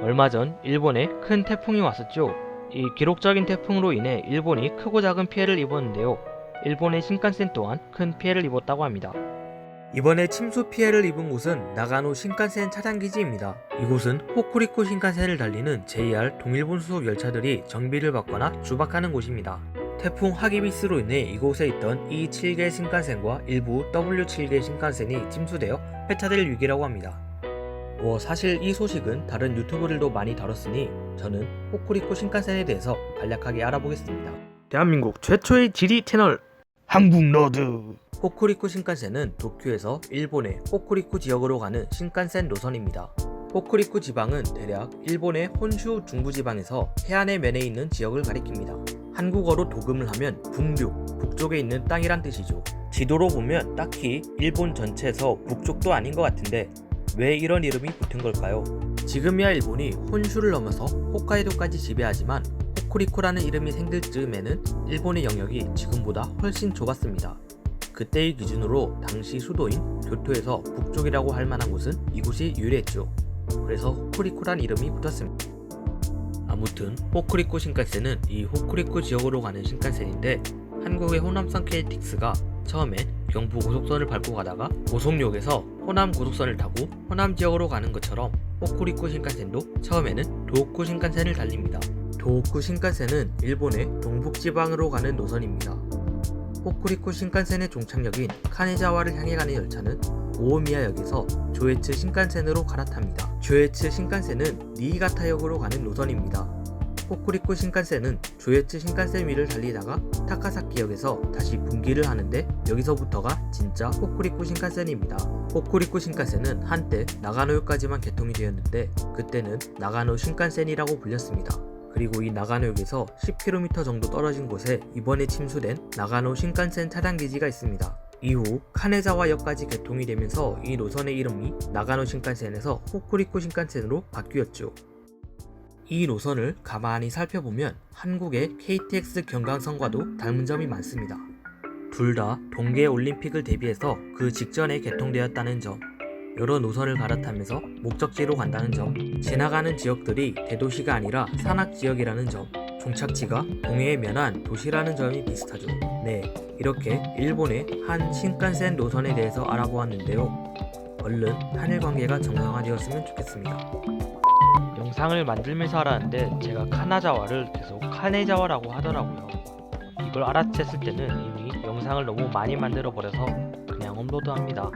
얼마 전 일본에 큰 태풍이 왔었죠. 이 기록적인 태풍으로 인해 일본이 크고 작은 피해를 입었는데요. 일본의 신칸센 또한 큰 피해를 입었다고 합니다. 이번에 침수 피해를 입은 곳은 나가노 신칸센 차량기지입니다. 이곳은 호쿠리쿠 신칸센을 달리는 JR 동일본 수속 열차들이 정비를 받거나 주박하는 곳입니다. 태풍 하기비스로 인해 이곳에 있던 E7개 신칸센과 일부 W7개 신칸센이 침수되어 폐차될 위기라고 합니다. 사실 이 소식은 다른 유튜버들도 많이 다뤘으니 저는 호쿠리쿠 신칸센에 대해서 간략하게 알아보겠습니다. 대한민국 최초의 지리 채널 한국너드. 호쿠리쿠 신칸센은 도쿄에서 일본의 호쿠리쿠 지역으로 가는 신칸센 노선입니다. 호쿠리쿠 지방은 대략 일본의 혼슈 중부지방에서 해안의 면에 있는 지역을 가리킵니다. 한국어로 도금을 하면 북륙, 북쪽에 있는 땅이란 뜻이죠. 지도로 보면 딱히 일본 전체에서 북쪽도 아닌 것 같은데 왜 이런 이름이 붙은 걸까요? 지금이야 일본이 혼슈를 넘어서 홋카이도까지 지배하지만 호쿠리쿠라는 이름이 생길 즈음에는 일본의 영역이 지금보다 훨씬 좁았습니다. 그때의 기준으로 당시 수도인 교토에서 북쪽이라고 할 만한 곳은 이곳이 유일했죠. 그래서 호쿠리쿠란 이름이 붙었습니다. 아무튼 호쿠리쿠 신칸센은 이 호쿠리쿠 지역으로 가는 신칸센인데 한국의 호남선 KTX가 처음에 경부 고속선을 밟고 가다가 고속역에서 호남 고속선을 타고 호남 지역으로 가는 것처럼 호쿠리쿠 신칸센도 처음에는 도호쿠 신칸센을 달립니다. 도호쿠 신칸센은 일본의 동북지방으로 가는 노선입니다. 호쿠리쿠 신칸센의 종착역인 카네자와를 향해 가는 열차는 오오미야역에서 조에츠 신칸센으로 갈아탑니다. 조에츠 신칸센은 니이가타역으로 가는 노선입니다. 호쿠리쿠 신칸센은 조에츠 신칸센 위를 달리다가 타카사키역에서 다시 분기를 하는데 여기서부터가 진짜 호쿠리쿠 신칸센입니다. 호쿠리쿠 신칸센은 한때 나가노역까지만 개통이 되었는데 그때는 나가노 신칸센이라고 불렸습니다. 그리고 이 나가노역에서 10km 정도 떨어진 곳에 이번에 침수된 나가노 신칸센 차량기지가 있습니다. 이후 카네자와역까지 개통이 되면서 이 노선의 이름이 나가노 신칸센에서 호쿠리쿠 신칸센으로 바뀌었죠. 이 노선을 가만히 살펴보면 한국의 KTX 경강선과도 닮은 점이 많습니다. 둘 다 동계올림픽을 대비해서 그 직전에 개통되었다는 점, 여러 노선을 갈아타면서 목적지로 간다는 점, 지나가는 지역들이 대도시가 아니라 산악지역이라는 점, 종착지가 동해에 면한 도시라는 점이 비슷하죠. 네, 이렇게 일본의 한 신칸센 노선에 대해서 알아보았는데요. 얼른 한일 관계가 정상화되었으면 좋겠습니다. 영상을 만들면서 알았는데 제가 카나자와를 계속 카네자와라고 하더라고요. 이걸 알아챘을 때는 이미 영상을 너무 많이 만들어 버려서 그냥 업로드합니다.